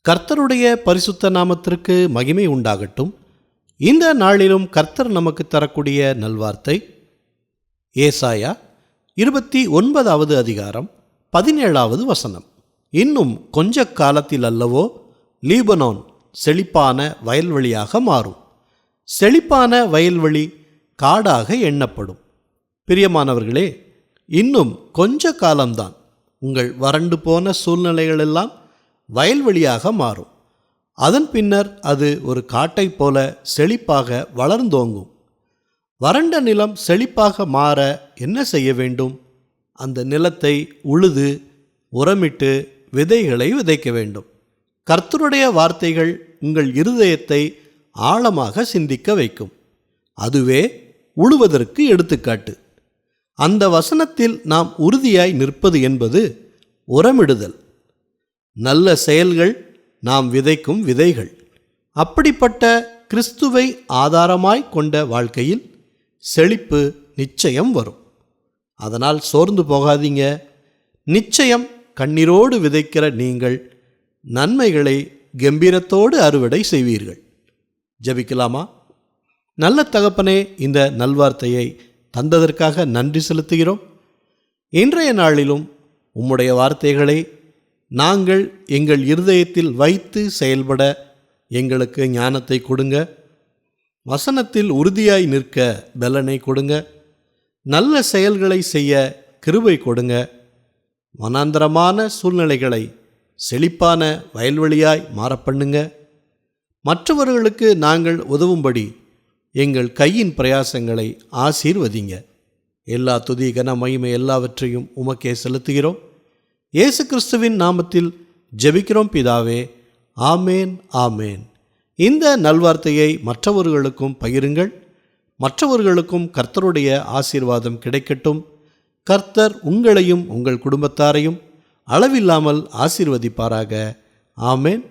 கர்த்தருடைய பரிசுத்த நாமத்திற்கு மகிமை உண்டாகட்டும். இந்த நாளிலும் கர்த்தர் நமக்கு தரக்கூடிய நல்வார்த்தை ஏசாயா 29வது அதிகாரம் 17வது வசனம். இன்னும் கொஞ்ச காலத்தில் அல்லவோ லீபனோன் செழிப்பான வயல்வெளியாக மாறும். செழிப்பான வயல்வெளி காடாக எண்ணப்படும். பிரியமானவர்களே, இன்னும் கொஞ்ச காலம்தான் உங்கள் வறண்டு போன சூழ்நிலைகளெல்லாம் வயல்வெளியாக மாறும். அதன் பின்னர் அது ஒரு காட்டைப் போல செழிப்பாக வளர்ந்தோங்கும். வறண்ட நிலம் செழிப்பாக மாற என்ன செய்ய வேண்டும்? அந்த நிலத்தை உழுது உரமிட்டு விதைகளை விதைக்க வேண்டும். கர்த்தருடைய வார்த்தைகள் உங்கள் இருதயத்தை ஆழமாக சிந்திக்க வைக்கும். அதுவே உழுவதற்கு எடுத்துக்காட்டு. அந்த வசனத்தில் நாம் உறுதியாய் நிற்பது என்பது உரமிடுதல். நல்ல செயல்கள் நாம் விதைக்கும் விதைகள். அப்படிப்பட்ட கிறிஸ்துவை ஆதாரமாய் கொண்ட வாழ்க்கையில் செழிப்பு நிச்சயம் வரும். அதனால் சோர்ந்து போகாதீங்க. நிச்சயம் கண்ணீரோடு விதைக்கிற நீங்கள் நன்மைகளை கம்பீரத்தோடு அறுவடை செய்வீர்கள். ஜெபிக்கலாமா? நல்ல தகப்பனே, இந்த நல்வார்த்தையை தந்ததற்காக நன்றி செலுத்துகிறோம். இன்றைய நாளிலும் உம்முடைய வார்த்தைகளை நாங்கள் எங்கள் இருதயத்தில் வைத்து செயல்பட எங்களுக்கு ஞானத்தை கொடுங்க. வசனத்தில் உறுதியாய் நிற்க பலனை கொடுங்க. நல்ல செயல்களை செய்ய கிருபை கொடுங்க. வனாந்தரமான சூழ்நிலைகளை செழிப்பான வயல்வெளியாய் மாறப்பண்ணுங்க. மற்றவர்களுக்கு நாங்கள் உதவும்படி எங்கள் கையின் பிரயாசங்களை ஆசீர்வதிங்க. எல்லா துதி கன மகிமை எல்லாவற்றையும் உமக்கே செலுத்துகிறோம். இயேசு கிறிஸ்துவின் நாமத்தில் ஜெபிக்கிறோம் பிதாவே. ஆமேன், ஆமேன். இந்த நல்வார்த்தையை மற்றவர்களுக்கும் பகிருங்கள். மற்றவர்களுக்கும் கர்த்தருடைய ஆசீர்வாதம் கிடைக்கட்டும். கர்த்தர் உங்களையும் உங்கள் குடும்பத்தாரையும் அளவில்லாமல் ஆசீர்வதிப்பாராக. ஆமேன்.